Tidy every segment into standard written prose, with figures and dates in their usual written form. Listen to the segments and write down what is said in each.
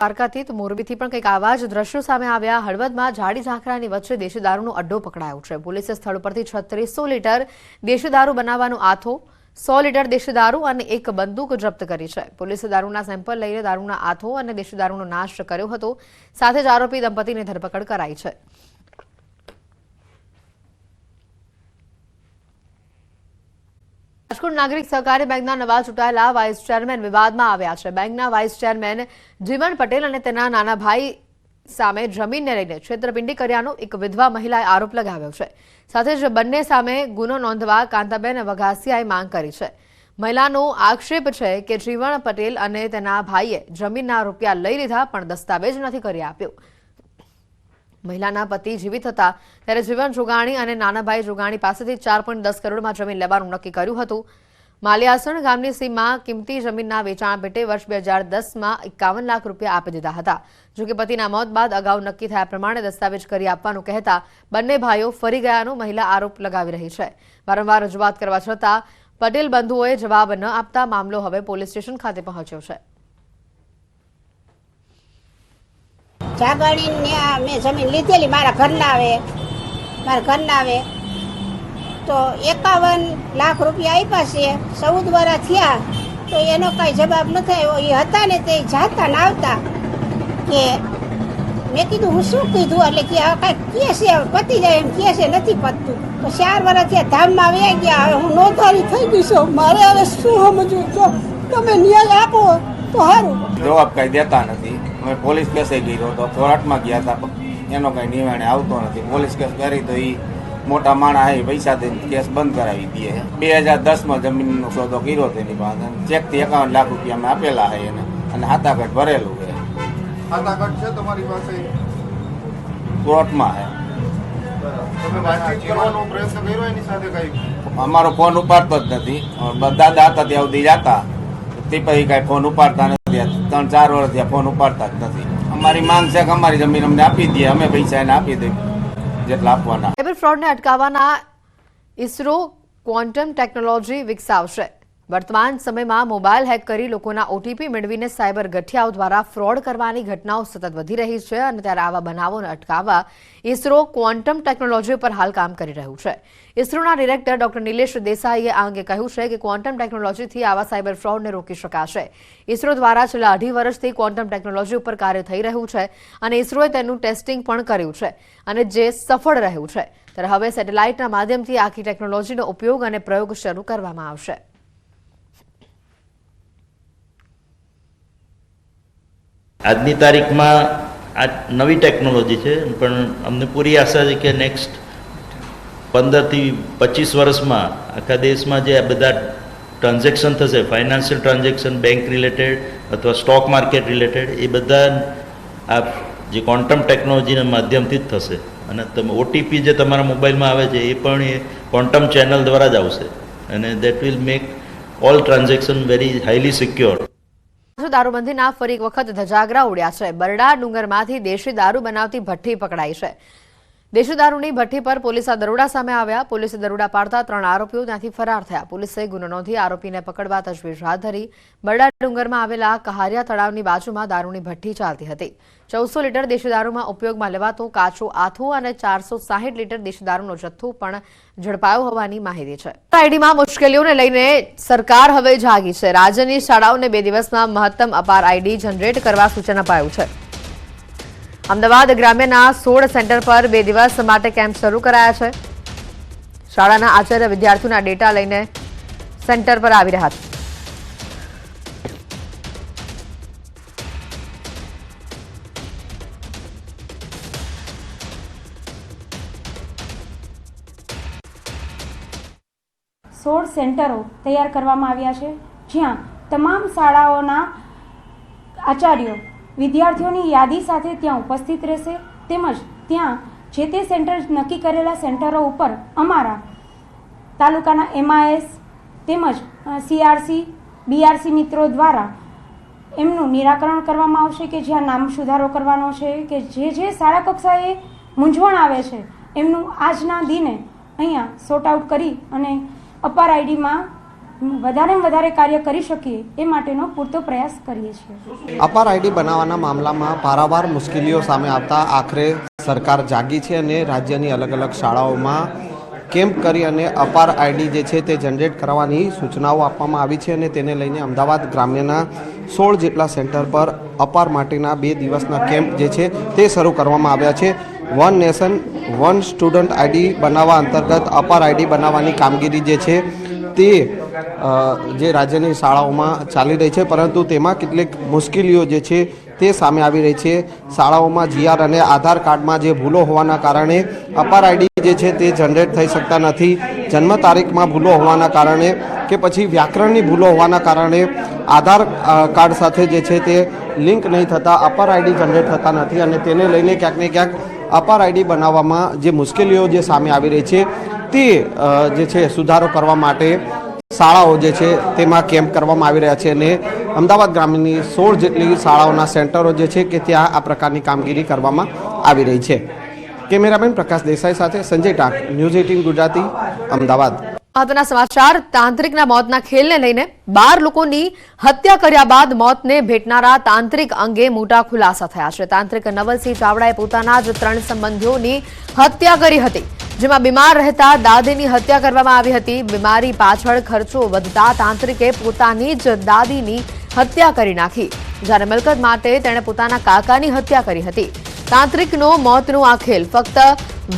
દ્વારકાથી તો મોરબીથી પણ કંઈક આવા જ દ્રશ્યો સામે આવ્યા। હળવદમાં જાડી ઝાંખરાની વચ્ચે દેશી દારૂનો અડ્ડો પકડાયો છે। પોલીસે સ્થળ પરથી 3600 લીટર દેશી દારૂ બનાવવાનો આથો, 100 લીટર દેશી દારૂ અને એક બંદૂક જપ્ત કરી છે। પોલીસે દારૂના સેમ્પલ લઈને દારૂના આથો અને દેશી દારૂનો નાશ કર્યો હતો। સાથે જ આરોપી દંપતીની ધરપકડ કરાઈ છે। રાજકોટ નાગરિક સહકારી બેંકના નવા ચૂંટાયેલા વાઇસ ચેરમેન વિવાદમાં આવ્યા છે। બેંકના વાઇસ ચેરમેન જીવન પટેલ અને તેના નાના ભાઈ સામે જમીનને લઈને છેતરપિંડી કર્યાનો એક વિધવા મહિલાએ આરોપ લગાવ્યો છે। સાથે જ બંને સામે ગુનો નોંધવા કાંતાબેન વઘાસિયાએ માંગ કરી છે। મહિલાનો આક્ષેપ છે કે જીવન પટેલ અને તેના ભાઈએ જમીનના રૂપિયા લઈ લીધા પણ દસ્તાવેજ નથી કરી આપ્યો। મહિલાના પતિ જીવિત હતા ત્યારે જીવન જોગાણી અને નાના ભાઈ જોગાણી પાસેથી 4.10 કરોડમાં જમીન લેવાનું નક્કી કર્યું હતું। માલિયાસણ ગામની સીમમાં કિંમતી જમીનના વેચાણ પેટે વર્ષ 2010માં 51 લાખ રૂપિયા આપી દીધા હતા। જોકે પતિના મોત બાદ અગાઉ નક્કી થયા પ્રમાણે દસ્તાવેજ કરી આપવાનું કહેતા બંને ભાઈઓ ફરી ગયાનો મહિલા આરોપ લગાવી રહી છે। વારંવાર રજૂઆત કરવા છતાં પટેલ બંધુઓએ જવાબ ન આપતા મામલો હવે પોલીસ સ્ટેશન ખાતે પહોંચ્યો છે। જાગણીને મેં જમીન લીધેલી મારા ઘરના આવે તો 51 લાખ રૂપિયા આપ્યા છે। 14 વર્ષ થયા તો એનો કાંઈ જવાબ નથી આવ્યો। એ હતા ને તે જાતા ને આવતા કે મેં કીધું હું શું કીધું એટલે કે કાંઈ કહે છે પતી જાય એમ કહે છે, નથી પતતું। તો 4 વર્ષ થયા ધામમાં વહી ગયા। હવે હું નોંધારી થઈ ગઈ છું। મારે હવે શું સમજવું તો તમે ન્યાય આપો તો સારું। જવાબ કાંઈ દેતા નથી। અમે પોલીસ કેસે ગયો તો કોર્ટમાં ગયા હતા, એનો કાંઈ નિર્ણય આવતો નથી। પોલીસ કેસ કરી તો એ મોટા માણસ આવી પૈસા દઈને કેસ બંધ કરાવી દે। 2010માં જમીનનો સોદો કર્યો તેની પાસે ચેકથી 51 લાખ રૂપિયા અમે આપેલા છે એને અને હાથાકટ ભરેલું છે। હાથાકટ છે તમારી પાસે? કોર્ટમાં છે। તમે વાતચીત કરવાનો પ્રયત્ન કર્યો એની સાથે? કઈ અમારો ફોન ઉપાડતો જ નથી। દાદા હતા ત્યાં સુધી જતા તે પછી કાંઈ ફોન ઉપાડતા નથી। 3-4 વર્ષ ત્યાં ફોન ઉપાડતા જ નથી। અમારી માંગ છે કે અમારી જમીન અમને આપી દે, અમે પૈસા એને આપી દઈએ જેટલા આપવાના। સાયબર ફ્રોડને અટકાવવાના ઇસરો ક્વોન્ટમ ટેકનોલોજી વિકસાવશે। વર્તમાન સમયમાં મોબાઈલ હેક કરી લોકોના ઓટીપી મેળવીને સાયબર ગઠિયાઓ દ્વારા ફ્રોડ કરવાની ઘટનાઓ સતત વધી રહી છે અને ત્યારે આવા બનાવોને અટકાવવા ઇસરો ક્વોન્ટમ ટેકનોલોજી પર હાલ કામ કરી રહ્યું છે। ઇસરોના ડિરેક્ટર ડોક્ટર નિલેશ દેસાઈએ આ અંગે કહ્યું છે કે ક્વોન્ટમ ટેકનોલોજીથી આવા સાયબર ફ્રોડને રોકી શકાશે। ઇસરો દ્વારા છેલ્લા 2.5 વર્ષથી ક્વોન્ટમ ટેકનોલોજી ઉપર કાર્ય થઈ રહ્યું છે અને ઇસરોએ તેનું ટેસ્ટિંગ પણ કર્યું છે અને જે સફળ રહ્યું છે। ત્યારે હવે સેટેલાઇટના માધ્યમથી આખી ટેકનોલોજીનો ઉપયોગ અને પ્રયોગ શરૂ કરવામાં આવશે। આજની તારીખમાં આ નવી ટેકનોલોજી છે પણ અમને પૂરી આશા છે કે નેક્સ્ટ 15 થી 25 વર્ષમાં આખા દેશમાં જે બધા ટ્રાન્ઝેક્શન થશે, ફાઇનાન્શિયલ ટ્રાન્ઝેક્શન, બેંક રિલેટેડ અથવા સ્ટોક માર્કેટ રિલેટેડ, એ બધા આ જે ક્વોન્ટમ ટેકનોલોજીના માધ્યમથી જ થશે અને તમે ઓટીપી જે તમારા મોબાઈલમાં આવે છે એ પણ એ ક્વોન્ટમ ચેનલ દ્વારા જ આવશે અને that will make all transaction very highly secure. દારૂબંધીના ફરી એક વખત ધજાગરા ઉડ્યા છે। બરડા ડુંગરમાંથી દેશી દારૂ બનાવતી ભઠ્ઠી પકડાઈ છે। દેશી દારૂની ભઠ્ઠી પર પોલીસના દરોડા સામે આવ્યા। પોલીસે દરોડા પાડતા 3 આરોપીઓ ત્યાંથી ફરાર થયા। પોલીસે ગુનો નોંધી આરોપીને પકડવા તજવીજ હાથ ધરી। બરડા ડુંગરમાં આવેલા કહારિયા તળાવની બાજુમાં દારૂની ભઠ્ઠી ચાલતી હતી। 1400 લીટર દેશી દારૂમાં ઉપયોગમાં લેવાતો કાચો આથો અને 460 લીટર દેશી દારૂનો જથ્થો પણ ઝડપાયો હોવાની માહિતી છે। આઈડીમાં મુશ્કેલીઓને લઈને સરકાર હવે જાગી છે। રાજ્યની શાળાઓને 2 દિવસમાં મહત્તમ અપાર આઈડી જનરેટ કરવા સૂચન અપાયું છે। અમદાવાદ ગ્રામ્યના 16 સેન્ટર પર 2 દિવસ માટે કેમ્પ શરૂ કરાયા છે। શાળાના આચાર્ય વિદ્યાર્થીઓના ડેટા લઈને સેન્ટર પર આવી રહ્યા છે। સેન્ટરો તૈયાર કરવામાં આવ્યા છે જ્યાં તમામ શાળાઓના આચાર્યો વિદ્યાર્થીઓની યાદી સાથે ત્યાં ઉપસ્થિત રહેશે તેમજ ત્યાં જે તે સેન્ટર નક્કી કરેલા સેન્ટરો ઉપર અમારા તાલુકાના એમઆઈએસ તેમજ સીઆરસી બીઆરસી મિત્રો દ્વારા એમનું નિરાકરણ કરવામાં આવશે કે જ્યાં નામ સુધારો કરવાનો છે કે જે શાળા કક્ષાએ મૂંઝવણ આવે છે એમનું આજના દિને અહીંયા સોર્ટ આઉટ કરી અને અપાર આઈડીમાં વધારેમાં વધારે કાર્ય કરી શકીએ એ માટેનો પૂરતો પ્રયાસ કરીએ છીએ. અપાર આઈડી બનાવવાના મામલામાં પારાવાર મુશ્કેલીઓ સામે આવતા આખરે સરકાર જાગી છે અને રાજ્યની અલગ અલગ શાળાઓમાં કેમ્પ કરી અને અપાર આઈડી જે છે તે જનરેટ કરવાની સૂચનાઓ આપવામાં આવી છે અને તેને લઈને અમદાવાદ ગ્રામ્યના 16 જેટલા સેન્ટર પર અપાર માટેના 2 દિવસના કેમ્પ જે છે તે શરૂ કરવામાં આવ્યા છે. One nation one student ID બનાવવા અંતર્ગત અપાર આઈડી બનાવવાની કામગીરી જે છે તે જે રાજ્યની શાળાઓમાં ચાલી રહી છે, પરંતુ તેમાં કેટલીક મુશ્કેલીઓ જે છે તે સામે આવી રહી છે. શાળાઓમાં જીઆર અને આધાર કાર્ડમાં જે ભૂલો હોવાના કારણે અપાર આઈડી જે છે તે જનરેટ થઈ શકતા નથી. જન્મ તારીખમાં ભૂલો હોવાના કારણે કે પછી વ્યાકરણની ભૂલો હોવાના કારણે આધાર કાર્ડ સાથે જે છે તે લિંક નહીં થતા અપાર આઈડી જનરેટ થતા નથી અને તેને લઈને ક્યાંક ને ક્યાંક અપાર આઈડી બનાવવામાં જે મુશ્કેલીઓ જે સામે આવી રહી છે તે જે છે સુધારો કરવા માટે શાળાઓ જે છે તેમાં કેમ્પ કરવામાં આવી રહ્યા છે અને અમદાવાદ ગ્રામ્યની 16 જેટલી શાળાઓના સેન્ટરો જે છે કે ત્યાં આ પ્રકારની કામગીરી કરવામાં આવી રહી છે. કેમેરામેન પ્રકાશ દેસાઈ સાથે સંજય ટાંક, ન્યૂઝ 18 ગુજરાતી, અમદાવાદ. મહત્વના સમાચાર. તાંત્રિકના મોતના ખેલને લઈને 12 લોકોની હત્યા કર્યા બાદ મોતને ભેટનારા તાંત્રિક અંગે મોટા ખુલાસા થયા છે. તાંત્રિક નવલસિંહ ચાવડાએ પોતાના જ 3 સંબંધીઓની હત્યા કરી હતી, જેમાં બીમાર રહેતા દાદીની હત્યા કરવામાં આવી હતી. બીમારી પાછળ ખર્ચો વધતા તાંત્રિકે પોતાની જ દાદીની હત્યા કરી નાખી, જ્યારે મિલકત માટે તેણે પોતાના કાકાની હત્યા કરી હતી. તાંત્રિકનો મોતનો આ ખેલ ફક્ત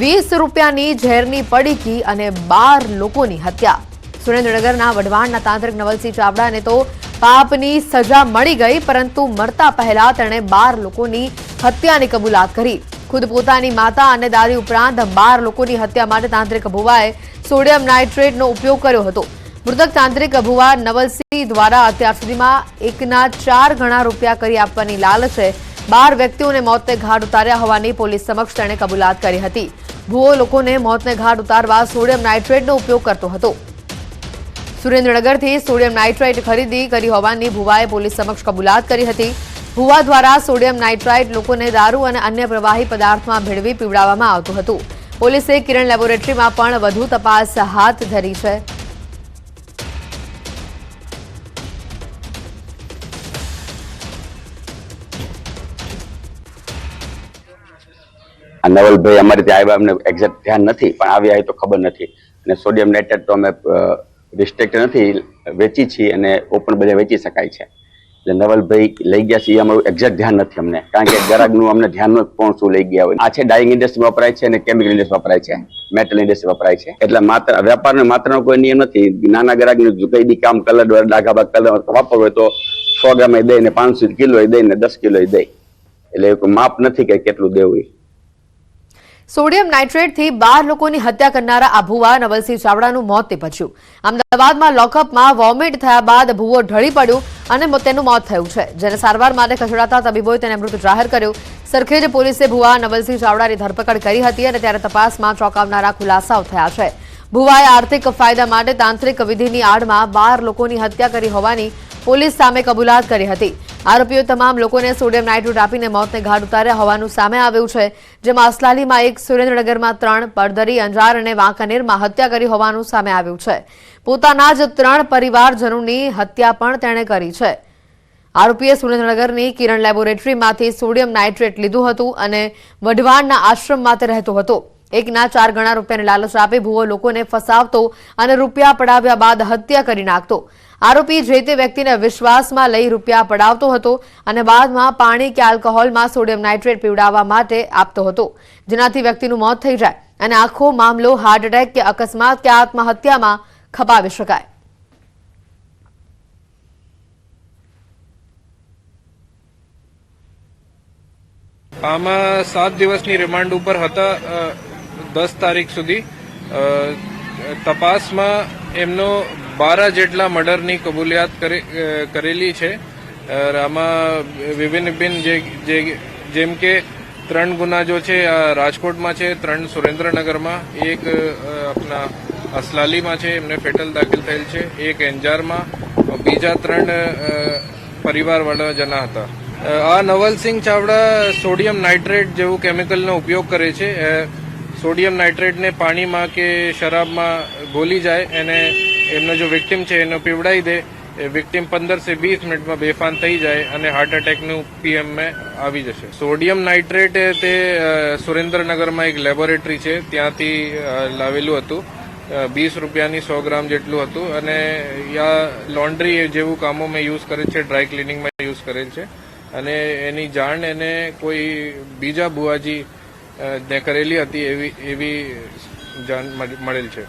20 રૂપિયાની ઝેરની પડીકી અને 12 લોકોની હત્યા. સુરેન્દ્રનગરના વઢવાણના તાંત્રિક નવલસિંહ ચાવડાને તો પાપની સજા મળી ગઈ, પરંતુ મરતા પહેલા તેણે 12 લોકોની હત્યાની કબૂલાત કરી. ખુદ પોતાની માતા અને દાદી ઉપરાંત 12 લોકોની હત્યા માટે તાંત્રિક ભુવાએ સોડિયમ નાઇટ્રેટનો ઉપયોગ કર્યો હતો. મૃતક તાંત્રિક ભુવા નવલસિંહ દ્વારા અત્યાર સુધીમાં 1ના 4 ગણા રૂપિયા કરી આપવાની લાલચે 12 વ્યક્તિઓને મોતને ઘાટ ઉતાર્યા હોવાની પોલીસ સમક્ષ તેણે કબૂલાત કરી હતી. ભુવો લોકોને મોતને ઘાટ ઉતારવા સોડિયમ નાઇટ્રેટનો ઉપયોગ કરતો હતો. સુરેન્દ્રનગરથી સોડિયમ નાઇટ્રેટ ખરીદી કરી હોવાની ભુવાએ પોલીસ સમક્ષ કબૂલાત કરી હતી. ભુવા દ્વારા સોડિયમ નાઇટ્રાઇટ લોકોને દારૂ અને અન્ય પ્રવાહી પદાર્થમાં ભેળવી પીવડાવવામાં આવતું હતું. પોલીસે કિરણ લેબોરેટરીમાં પણ વધુ તપાસ હાથ ધરી છે. નવલભાઈ અમારે ત્યાં આવ્યા, અમને એક્ઝેક્ટ ધ્યાન નથી, પણ આવ્યા એ તો ખબર નથી. અને સોડિયમ નાઇટ્રેટ તો અમે રિસ્ટ્રિક્ટ નથી, વેચી છીએ અને ઓપન બજાર વેચી શકાય છે. એટલે નવલભાઈ લઈ ગયા છે એ અમારું એક્ઝેક્ટ ધ્યાન નથી અમને, કારણ કે ગ્રાહકનું અમને ધ્યાન ન કોણ શું લઈ ગયા હોય. આ છે ડાઇંગ ઇન્ડસ્ટ્રી વપરાય છે અને કેમિકલ ઇન્ડસ્ટ્રી વપરાય છે, મેટલ ઇન્ડસ્ટ્રી વપરાય છે. એટલે માત્ર વેપારનો માત્રનો કોઈ નિયમ નથી. નાના ગ્રાહકને કઈ દી કામ કલર ડાઘા કલર વાપરવો હોય તો 100 ગ્રામ દઈ ને 500 કિલો દઈ ને 10 કિલો દઈ, એટલે માપ નથી કે કેટલું દેવું. સોડિયમ નાઇટ્રેટથી 12 લોકોની હત્યા કરનારા આ ભુવા નવલસિંહ ચાવડાનું મોત નીપજ્યું. અમદાવાદમાં લોકઅપમાં વોમિટ થયા બાદ ભુવો ઢળી પડ્યું અને તેનું મોત થયું છે, જેને સારવાર માટે ખસેડાતા તબીબોએ તેને મૃત જાહેર કર્યું. સરખેજ પોલીસે ભુવા નવલસિંહ ચાવડાની ધરપકડ કરી હતી અને ત્યારે તપાસમાં ચોંકાવનારા ખુલાસાઓ થયા છે. ભુવાએ આર્થિક ફાયદા માટે તાંત્રિક વિધિની આડમાં 12 લોકોની હત્યા કરી હોવાની પોલીસ સામે કબૂલાત કરી હતી. આરોપીઓ તમામ લોકોને સોડિયમ નાઇટ્રેટ આપીને મોતને ઘાટ ઉતાર્યા હોવાનું સામે આવ્યું છે, જેમાં અસલાલીમાં 1, સુરેન્દ્રનગરમાં 3, પડધરી, અંજાર અને વાંકાનેરમાં હત્યા કરી હોવાનું સામે આવ્યું છે. પોતાના જ 3 પરિવારજનોની હત્યા પણ તેણે કરી છે. આરોપીએ સુરેન્દ્રનગરની કિરણ લેબોરેટરીમાંથી સોડિયમ નાઇટ્રેટ લીધું હતું અને વઢવાણના આશ્રમમાં તે રહેતો હતો. 1ના 4 ગણા રૂપિયાની લાલચ આપી ભુવો લોકોને ફસાવતો અને રૂપિયા પડાવ્યા બાદ હત્યા કરી નાખતો. આરોપી જે તે વ્યક્તિને વિશ્વાસમાં લઈ રૂપિયા પડાવતો હતો અને બાદમાં પાણી કે આલ્કોહોલમાં સોડિયમ નાઇટ્રેટ પીવડાવવા માટે આપતો હતો, જેનાથી વ્યક્તિનું મોત થઈ જાય અને આખો મામલો હાર્ટ એટેક કે અકસ્માત કે આત્મહત્યામાં ખપાવી શકાય. આમાં 7 દિવસની રિમાન્ડ ઉપર હતા. 10 તારીખ સુધી તપાસમાં એમનો 12 જેટલા મર્ડરની કબૂલિયાત કરેલી છે. આમાં વિભિન્ન જેમ કે 3 ગુના જો છે આ રાજકોટમાં છે, 3 સુરેન્દ્રનગરમાં, 1 આપણા અસલાલીમાં છે, એમને ફેટલ દાખલ થયેલ છે, 1 અંજારમાં, બીજા 3 પરિવારવાળા જણા હતા. આ નવલસિંહ ચાવડા સોડિયમ નાઇટ્રેટ જેવું કેમિકલનો ઉપયોગ કરે છે. સોડિયમ નાઇટ્રેટને પાણીમાં કે શરાબમાં ઘોલી જાય અને એમનો જો વિક્ટિમ છે એનો પીવડાવી દે, વિક્ટિમ 15 से 20 મિનિટમાં બેફાન થઈ જાય અને હાર્ટ એટેકનું પીએમ માં આવી જશે. સોડિયમ નાઇટ્રેટ તે સુરેન્દ્રનગરમાં એક લેબોરેટરી છે ત્યાંથી લાવેલું હતું. 20 રૂપિયાની 100 ગ્રામ જેટલું હતું અને યા લોન્ડ્રી જેવું કામોમાં યુઝ કરે છે, ડ્રાય ક્લિનિંગમાં યુઝ કરેલ છે અને એની જાણ એને કોઈ બીજા બુઆજી ને કરેલી હતી એવી જાણ મળેલ છે.